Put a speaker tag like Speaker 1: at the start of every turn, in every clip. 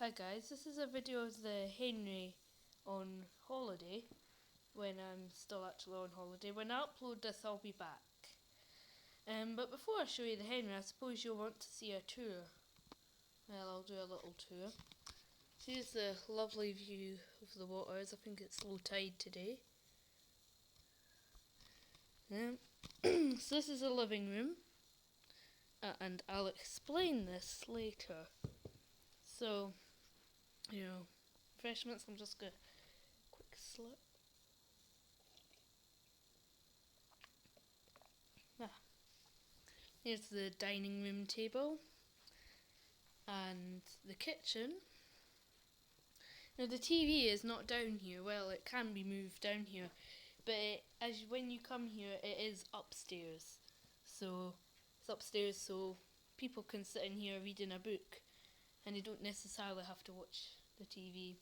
Speaker 1: Hi guys, this is a video of the Henry on holiday, when I'm still actually on holiday. When I upload this I'll be back. But before I show you the Henry, I suppose you'll want to see a tour. Well, I'll do a little tour. Here's the lovely view of the waters. I think it's low tide today. So this is the living room, and I'll explain this later. So, refreshments, I'm just going to quick slip. Here's the dining room table and the kitchen. Now the TV is not down here. Well, it can be moved down here, but when you come here, it is upstairs. So it's upstairs, so people can sit in here reading a book, and they don't necessarily have to watch the TV.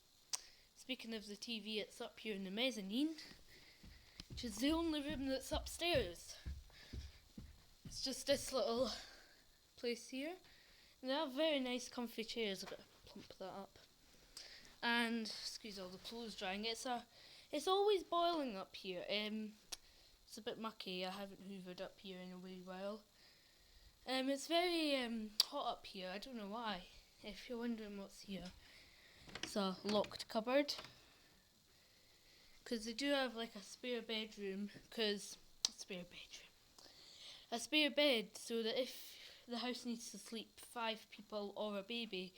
Speaker 1: Speaking of the TV, it's up here in the mezzanine, which is the only room that's upstairs. It's just this little place here. And they have very nice comfy chairs. I've got to plump that up. And excuse all the clothes drying. It's always boiling up here. It's a bit mucky. I haven't hoovered up here in a wee while. It's very hot up here. I don't know why. If you're wondering what's here, it's a locked cupboard. Because they do have like a spare bedroom. A spare bed, so that if the house needs to sleep 5 people or a baby,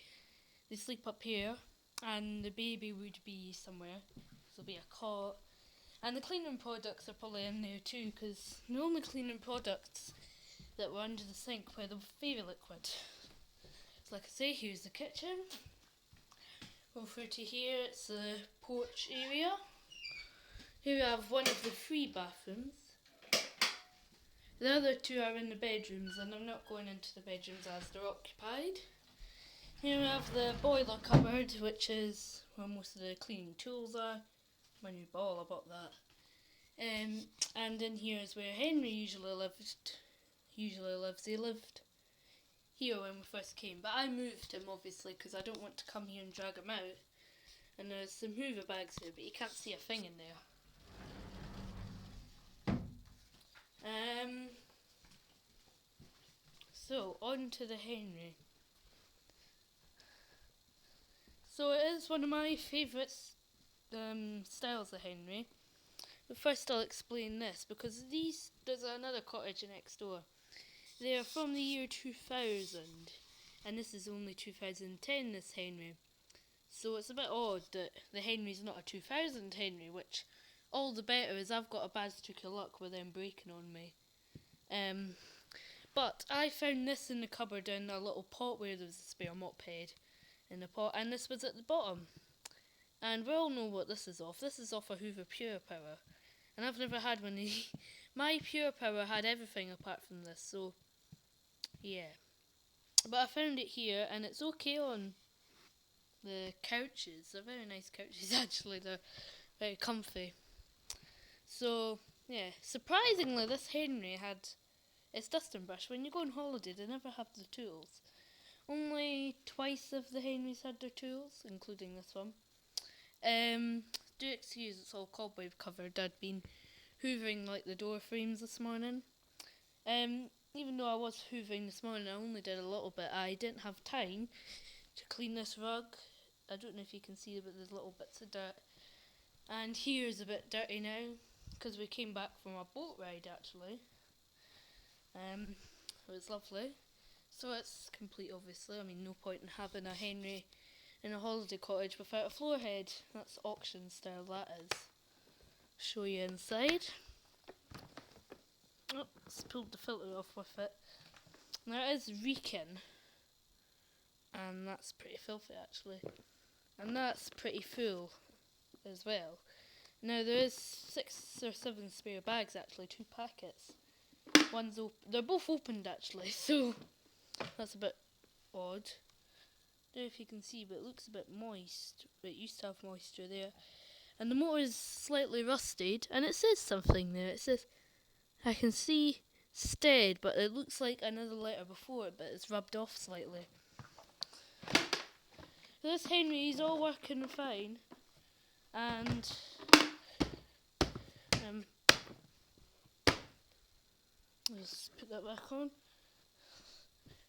Speaker 1: they sleep up here, and the baby would be somewhere. There'll be a cot, and the cleaning products are probably in there too, because the only cleaning products that were under the sink were the Fairy Liquid. So like I say, here's the kitchen. Over to here, it's the porch area. Here we have one of the 3 bathrooms. The other 2 are in the bedrooms, and I'm not going into the bedrooms as they're occupied. Here we have the boiler cupboard, which is where most of the cleaning tools are. My new ball, I bought that. And in here is where Henry usually lives. He lived here when we first came, but I moved him obviously because I don't want to come here and drag him out. And there's some Hoover bags here, but you can't see a thing in there. So, on to the Henry. So it is one of my favourite styles of Henry. But first I'll explain this, because there's another cottage next door. They are from the year 2000, and this is only 2010, this Henry. So it's a bit odd that the Henry's not a 2000 Henry, which all the better, as I've got a bad streak of luck with them breaking on me. But I found this in the cupboard in a little pot where there was a spare mop head in the pot, and this was at the bottom. And we all know what this is off. This is off a Hoover Pure Power, and I've never had one of these. My Pure Power had everything apart from this, so yeah. But I found it here, and it's okay on the couches. They're very nice couches actually. They're very comfy. So yeah, surprisingly this Henry had its dusting brush. When you go on holiday they never have the tools. Only twice of the Henrys had their tools, including this one. Do excuse it's all cobweb covered. I'd been hoovering like the door frames this morning. Even though I was hoovering this morning, I only did a little bit. I didn't have time to clean this rug. I don't know if you can see it, but there's little bits of dirt. And here's a bit dirty now, because we came back from a boat ride actually. It was lovely. So it's complete obviously. I mean, no point in having a Henry in a holiday cottage without a floor head. That's auction style, that is. Show you inside. Oh, pulled the filter off with it. Now it is reeking, and that's pretty filthy actually. And that's pretty full as well. Now there is 6 or 7 spare bags actually, 2 packets. One's open. They're both opened actually, so that's a bit odd. I don't know if you can see, but it looks a bit moist. It used to have moisture there. And the motor is slightly rusted, and it says something there. It says, I can see stead, but it looks like another letter before it, but it's rubbed off slightly. This Henry, he's all working fine, and just put that back on.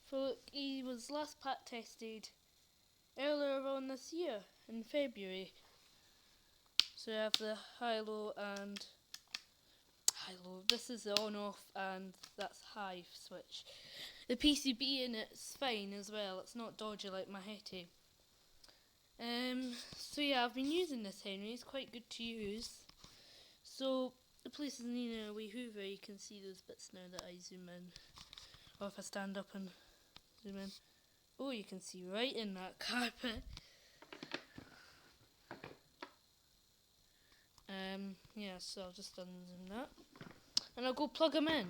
Speaker 1: So look, he was last pat tested earlier on this year in February. So I have the high-low and high-low. This is the on-off, and that's high switch. The PCB in it's fine as well. It's not dodgy like my Hetty. So yeah, I've been using this Henry. It's quite good to use. So the place is near a wee Hoover. You can see those bits now that I zoom in, or if I stand up and zoom in. Oh, you can see right in that carpet. Yeah, so I'll just unzoom that, and I'll go plug them in.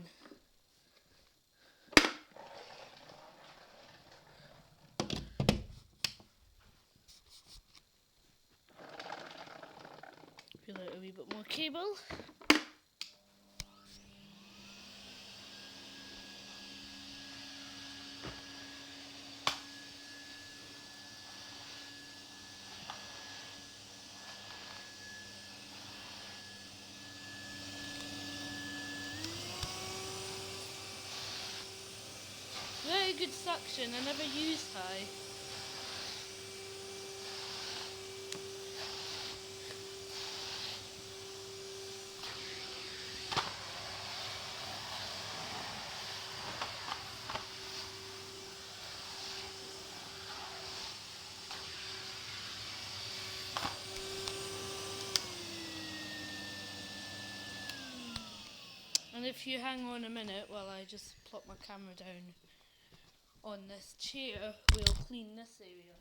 Speaker 1: Peel out a wee bit more cable. Very good suction. I never used high. And if you hang on a minute while I just plop my camera down on this chair, we'll clean this area.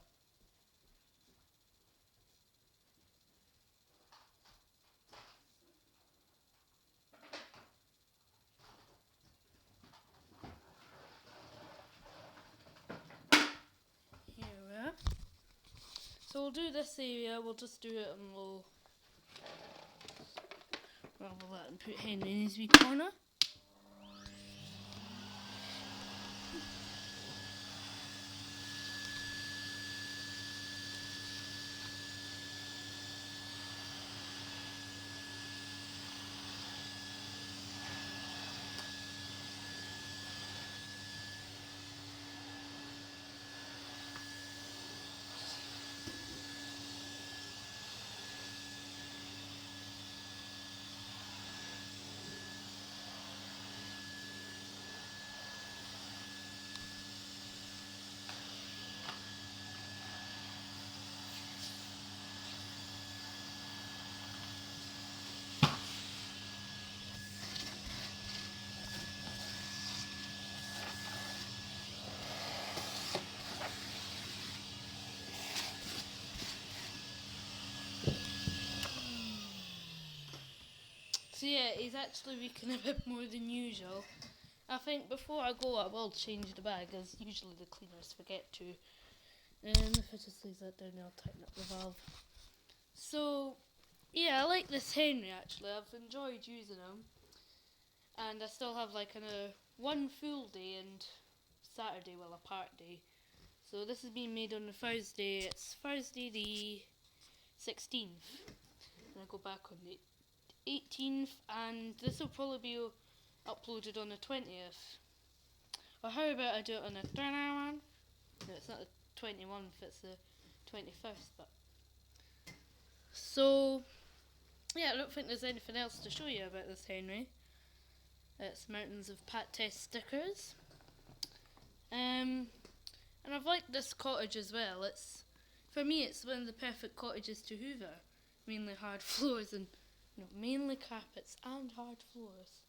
Speaker 1: Here we are. So we'll do this area, we'll just do it on low. Rather that and put Henry in his wee corner. So yeah, he's actually leaking a bit more than usual. I think before I go I will change the bag, as usually the cleaners forget to. If I just leave that down, I'll tighten up the valve. So yeah, I like this Henry actually. I've enjoyed using him, and I still have like one full day and Saturday, well, a part day. So this is being made on the Thursday. It's Thursday the 16th, and I go back on the 18th, and this will probably be uploaded on the 20th. Or how about I do it on the 21st? No, it's not the 21st, it's the 21st. But so yeah, I don't think there's anything else to show you about this Henry. It's mountains of Pat Test stickers. And I've liked this cottage as well. It's, for me, it's one of the perfect cottages to hoover. Mainly hard floors and mainly carpets and hard floors.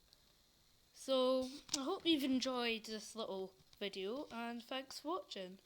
Speaker 1: So I hope you've enjoyed this little video, and thanks for watching.